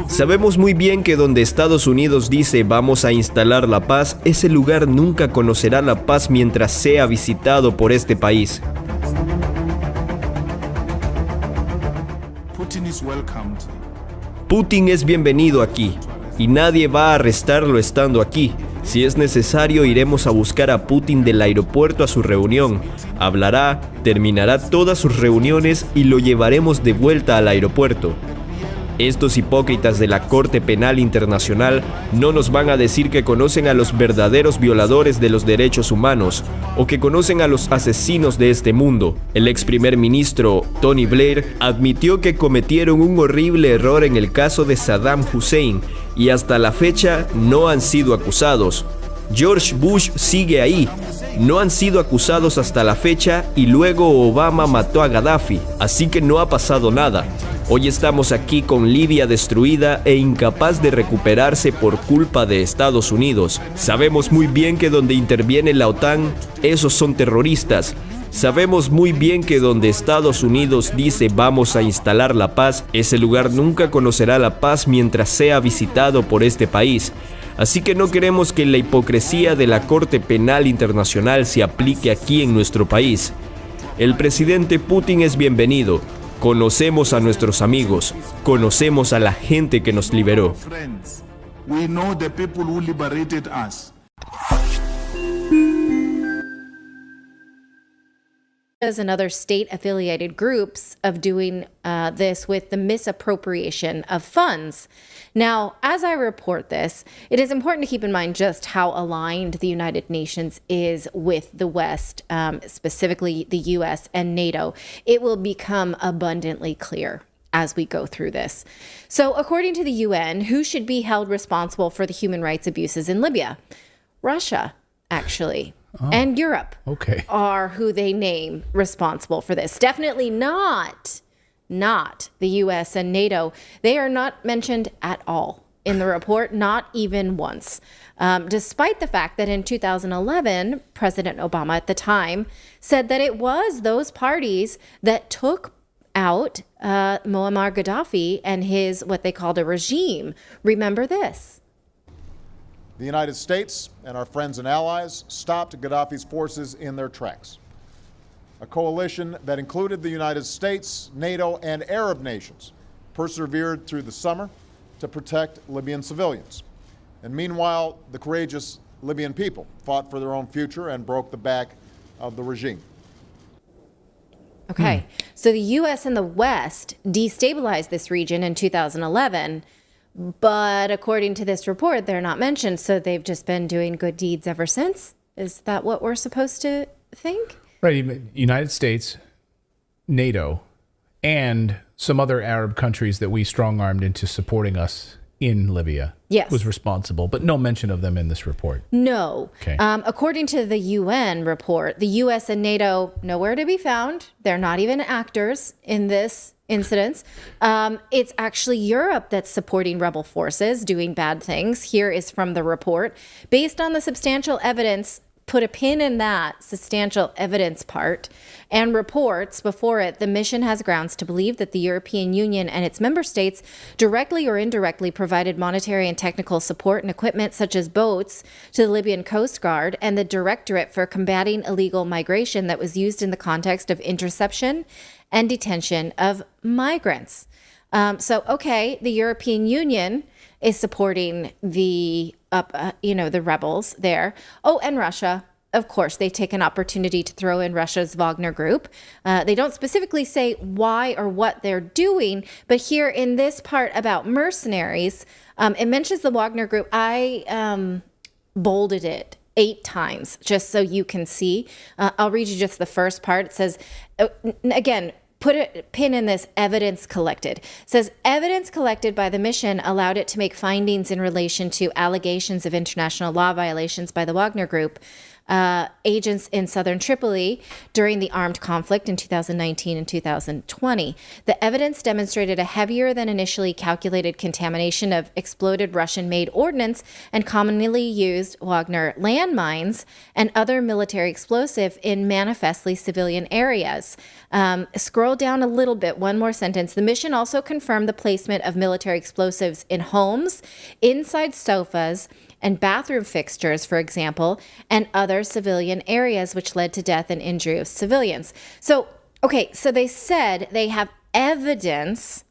Sabemos muy bien que donde Estados Unidos dice vamos a instalar la paz, ese lugar nunca conocerá la paz mientras sea visitado por este país. Putin es bienvenido aquí, y nadie va a arrestarlo estando aquí. Si es necesario, iremos a buscar a Putin del aeropuerto a su reunión. Hablará, terminará todas sus reuniones y lo llevaremos de vuelta al aeropuerto. Estos hipócritas de la Corte Penal Internacional no nos van a decir que conocen a los verdaderos violadores de los derechos humanos o que conocen a los asesinos de este mundo. El ex primer ministro Tony Blair admitió que cometieron un horrible error en el caso de Saddam Hussein y hasta la fecha no han sido acusados. George Bush sigue ahí. No han sido acusados hasta la fecha y luego Obama mató a Gaddafi, así que no ha pasado nada. Hoy estamos aquí con Libia destruida e incapaz de recuperarse por culpa de Estados Unidos. Sabemos muy bien que donde interviene la OTAN, esos son terroristas. Sabemos muy bien que donde Estados Unidos dice vamos a instalar la paz, ese lugar nunca conocerá la paz mientras sea visitado por este país. Así que no queremos que la hipocresía de la Corte Penal Internacional se aplique aquí en nuestro país. El presidente Putin es bienvenido. Conocemos a nuestros amigos, conocemos a la gente que nos liberó. And other state-affiliated groups of doing this with the misappropriation of funds. Now, as I report this, it is important to keep in mind just how aligned the United Nations is with the West, specifically the U.S. and NATO. It will become abundantly clear as we go through this. So, according to the UN, who should be held responsible for the human rights abuses in Libya? Russia, actually. And Europe are who they name responsible for this. Definitely not the U.S. and NATO. They are not mentioned at all in the report, not even once. Despite the fact that in 2011, President Obama at the time said that it was those parties that took out Muammar Gaddafi and his, what they called a regime. Remember this. The United States and our friends and allies stopped Gaddafi's forces in their tracks. A coalition that included the United States, NATO, and Arab nations persevered through the summer to protect Libyan civilians. And meanwhile, the courageous Libyan people fought for their own future and broke the back of the regime. Okay, so the U.S. and the West destabilized this region in 2011. But according to this report, they're not mentioned, so they've just been doing good deeds ever since? Is that what we're supposed to think? Right. United States, NATO, and some other Arab countries that we strong-armed into supporting us in Libya was responsible, but no mention of them in this report. No. Okay. According to the UN report, the U.S. and NATO, nowhere to be found. They're not even actors in this incidents. It's actually Europe that's supporting rebel forces doing bad things. Here is from the report. Based on the substantial evidence, put a pin in that substantial evidence part, and reports before it, the mission has grounds to believe that the European Union and its member states directly or indirectly provided monetary and technical support and equipment such as boats to the Libyan Coast Guard and the Directorate for Combating Illegal Migration that was used in the context of interception and detention of migrants. The European Union is supporting the the rebels there. Oh, and Russia, of course, they take an opportunity to throw in Russia's Wagner Group. They don't specifically say why or what they're doing, but here in this part about mercenaries, it mentions the Wagner Group. I bolded it 8 times just so you can see. I'll read you just the first part. It says, again, put a pin in this, evidence collected. It says, evidence collected by the mission allowed it to make findings in relation to allegations of international law violations by the Wagner Group. agents in southern Tripoli during the armed conflict in 2019 and 2020. The evidence demonstrated a heavier than initially calculated contamination of exploded Russian-made ordnance and commonly used Wagner landmines and other military explosive in manifestly civilian areas. Scroll down a little bit, one more sentence. The mission also confirmed the placement of military explosives in homes, inside sofas, and bathroom fixtures, for example, and other civilian areas, which led to death and injury of civilians. So they said they have evidence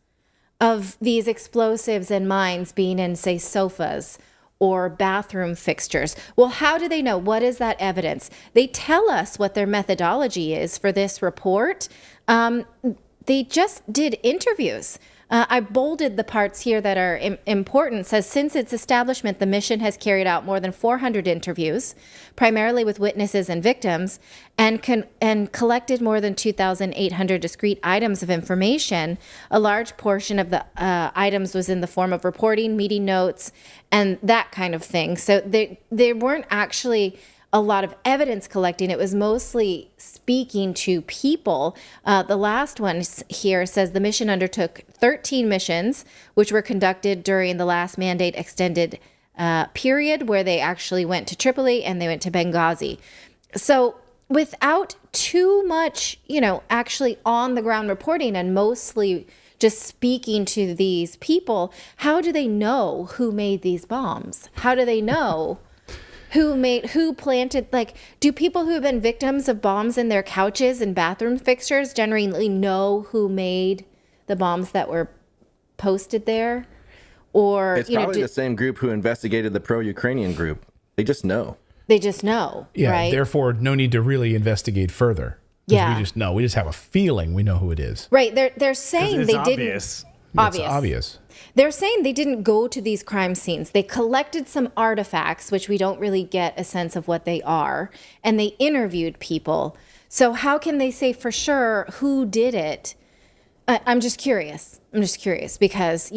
of these explosives and mines being in, say, sofas or bathroom fixtures. Well, how do they know? What is that evidence? They tell us what their methodology is for this report. They just did interviews. I bolded the parts here that are important. It says, since its establishment, the mission has carried out more than 400 interviews, primarily with witnesses and victims, and collected more than 2,800 discrete items of information. A large portion of the items was in the form of reporting, meeting notes, and that kind of thing. So they weren't actually a lot of evidence collecting. It was mostly speaking to people. The last one here says the mission undertook 13 missions, which were conducted during the last mandate extended period, where they actually went to Tripoli and they went to Benghazi. So without too much, actually on the ground reporting and mostly just speaking to these people, how do they know who made these bombs? How do they know who planted, do people who have been victims of bombs in their couches and bathroom fixtures generally know who made the bombs that were posted there? Or it's probably the same group who investigated the pro-Ukrainian group. They just know. Yeah, right? Therefore, no need to really investigate further. Yeah. We just know. We just have a feeling we know who it is. Right. They're saying they obvious. didn't. It's obvious. They're saying they didn't go to these crime scenes. They collected some artifacts, which we don't really get a sense of what they are, and they interviewed people. So how can they say for sure who did it? I'm just curious because,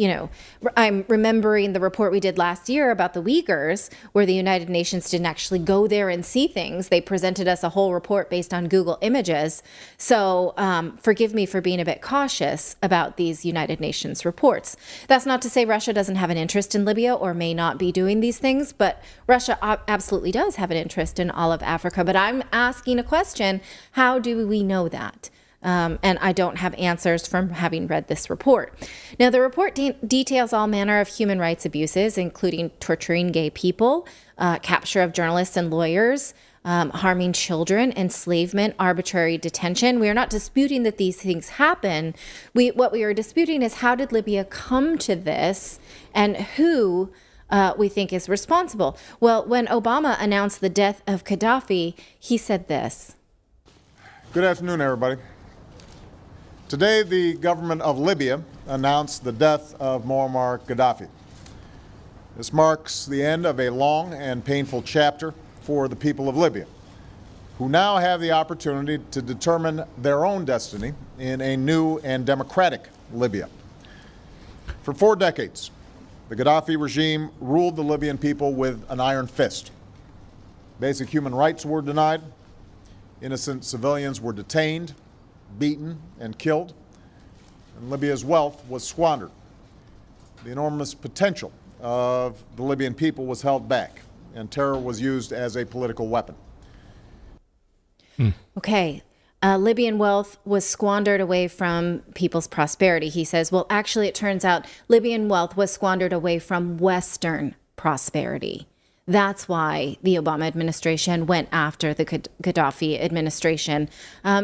I'm remembering the report we did last year about the Uyghurs, where the United Nations didn't actually go there and see things. They presented us a whole report based on Google Images. So forgive me for being a bit cautious about these United Nations reports. That's not to say Russia doesn't have an interest in Libya or may not be doing these things, but Russia absolutely does have an interest in all of Africa. But I'm asking a question, how do we know that? And I don't have answers from having read this report. Now, the report details all manner of human rights abuses, including torturing gay people, capture of journalists and lawyers, harming children, enslavement, arbitrary detention. We are not disputing that these things happen. What we are disputing is, how did Libya come to this, and who we think is responsible? Well, when Obama announced the death of Gaddafi, he said this. Good afternoon, everybody. Today, the government of Libya announced the death of Muammar Gaddafi. This marks the end of a long and painful chapter for the people of Libya, who now have the opportunity to determine their own destiny in a new and democratic Libya. For 4 decades, the Gaddafi regime ruled the Libyan people with an iron fist. Basic human rights were denied, innocent civilians were detained, beaten, and killed, and Libya's wealth was squandered. The enormous potential of the Libyan people was held back, and terror was used as a political weapon. Okay. Libyan wealth was squandered away from people's prosperity. He says, well, actually, it turns out Libyan wealth was squandered away from Western prosperity. That's why the Obama administration went after the Gaddafi administration.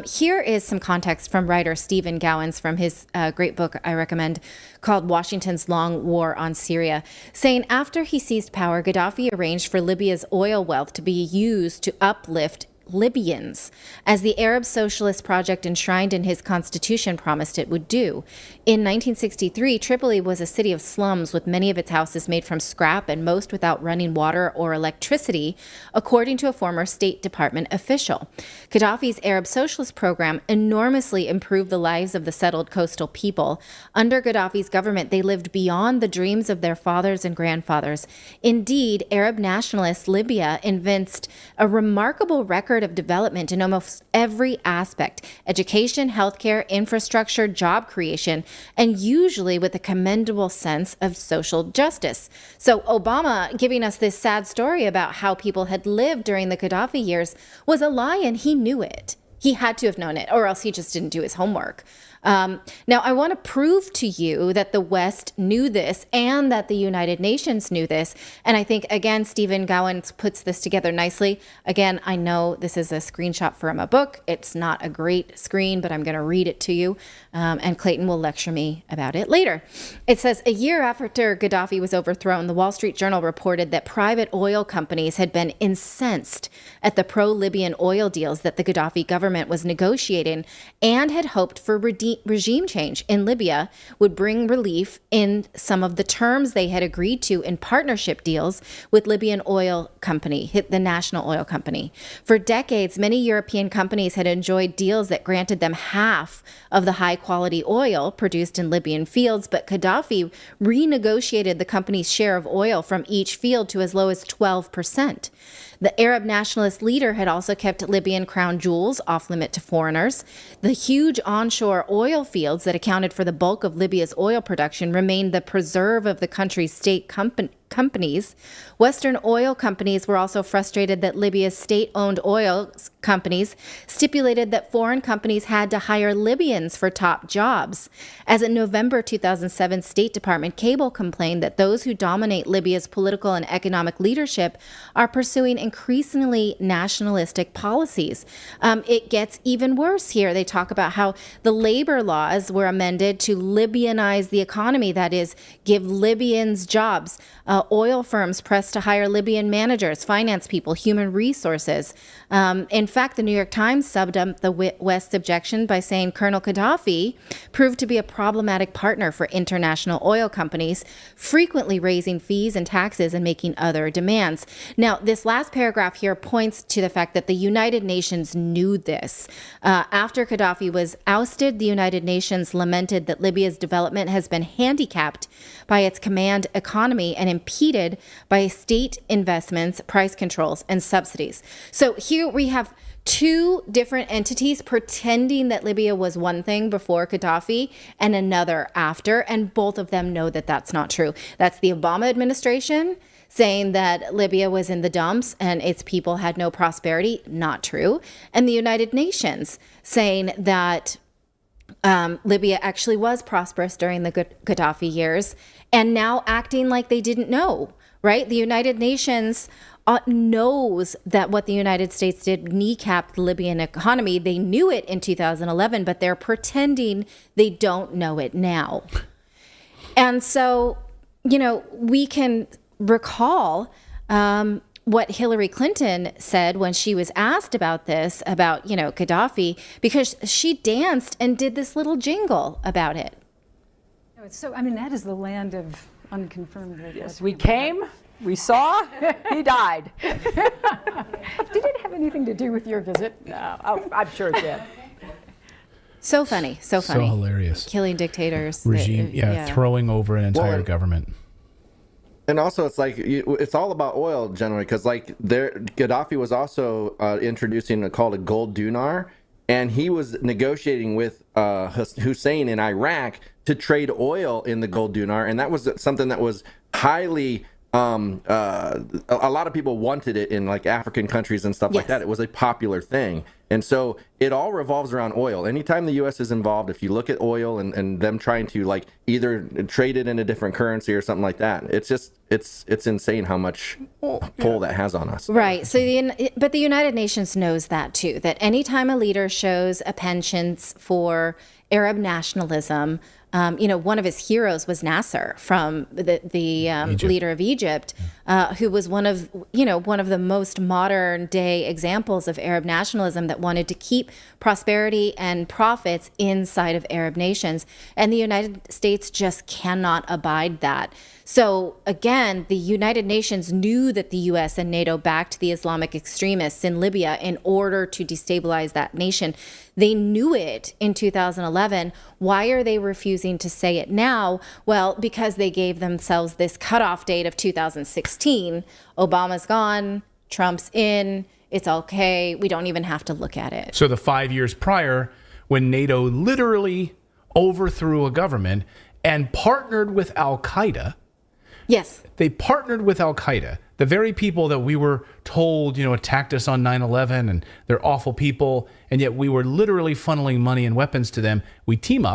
Here is some context from writer Stephen Gowans from his great book I recommend called Washington's Long War on Syria, saying after he seized power, Gaddafi arranged for Libya's oil wealth to be used to uplift Libyans, as the Arab Socialist Project enshrined in his constitution promised it would do. In 1963, Tripoli was a city of slums with many of its houses made from scrap and most without running water or electricity, according to a former State Department official. Gaddafi's Arab Socialist program enormously improved the lives of the settled coastal people. Under Gaddafi's government, they lived beyond the dreams of their fathers and grandfathers. Indeed, Arab nationalist Libya evinced a remarkable record of development in almost every aspect: education, healthcare, infrastructure, job creation, and usually with a commendable sense of social justice. So Obama giving us this sad story about how people had lived during the Gaddafi years was a lie, and he knew it. He had to have known it, or else he just didn't do his homework. Now, I want to prove to you that the West knew this and that the United Nations knew this. And I think, again, Stephen Gowan puts this together nicely. Again, I know this is a screenshot from a book. It's not a great screen, but I'm going to read it to you. And Clayton will lecture me about it later. It says, a year after Gaddafi was overthrown, the Wall Street Journal reported that private oil companies had been incensed at the pro-Libyan oil deals that the Gaddafi government was negotiating and had hoped for regime change in Libya would bring relief in some of the terms they had agreed to in partnership deals with Libyan oil company, the national oil company. For decades, many European companies had enjoyed deals that granted them half of the high-quality oil produced in Libyan fields, but Gaddafi renegotiated the company's share of oil from each field to as low as 12%. The Arab nationalist leader had also kept Libyan crown jewels off limit to foreigners. The huge onshore oil fields that accounted for the bulk of Libya's oil production remained the preserve of the country's state companies. Western oil companies were also frustrated that Libya's state-owned oil companies stipulated that foreign companies had to hire Libyans for top jobs. As a November 2007 State Department cable complained that those who dominate Libya's political and economic leadership are pursuing increasingly nationalistic policies. It gets even worse here. They talk about how the labor laws were amended to Libyanize the economy, that is, give Libyans jobs. Oil firms pressed to hire Libyan managers, finance people, human resources. In fact, the New York Times subbed up the West's objection by saying Colonel Gaddafi proved to be a problematic partner for international oil companies, frequently raising fees and taxes and making other demands. Now, this last paragraph here points to the fact that the United Nations knew this. After Gaddafi was ousted, the United Nations lamented that Libya's development has been handicapped by its command economy and impeded by state investments, price controls, and subsidies. So here we have two different entities pretending that Libya was one thing before Gaddafi and another after, and both of them know that that's not true. That's the Obama administration saying that Libya was in the dumps and its people had no prosperity, not true. And the United Nations saying that Libya actually was prosperous during the Gaddafi years, and now acting like they didn't know, right? The United Nations knows that what the United States did kneecapped the Libyan economy. They knew it in 2011, but they're pretending they don't know it now. And so, we can recall what Hillary Clinton said when she was asked about this, about, Gaddafi, because she danced and did this little jingle about it. So, that is the land of unconfirmed. Yes, we came, we saw, he died. Did it have anything to do with your visit? No, I'm sure it did. So funny, so funny. So hilarious. Killing dictators. Regime, throwing over an entire government. And also, it's like it's all about oil generally, because Gaddafi was also introducing called a gold dinar, and he was negotiating with Hussein in Iraq to trade oil in the gold dinar, and that was something that was highly. A lot of people wanted it in like African countries and stuff like that. It was a popular thing. And so it all revolves around oil. Anytime the U.S. is involved, if you look at oil and them trying to like either trade it in a different currency or something like that, it's just, it's insane how much pull that has on us. Right. So, but the United Nations knows that too, that anytime a leader shows a penchant for Arab nationalism, one of his heroes was Nasser from the leader of Egypt, who was one of the most modern day examples of Arab nationalism that wanted to keep prosperity and profits inside of Arab nations. And the United States just cannot abide that. So again, the United Nations knew that the U.S. and NATO backed the Islamic extremists in Libya in order to destabilize that nation. They knew it in 2011. Why are they refusing to say it now? Well, because they gave themselves this cutoff date of 2016. Obama's gone, Trump's in, it's okay. We don't even have to look at it. So the 5 years prior, when NATO literally overthrew a government and partnered with Al-Qaeda. Yes. They partnered with Al-Qaeda, the very people that we were told, attacked us on 9/11 and they're awful people, and yet we were literally funneling money and weapons to them. We team up.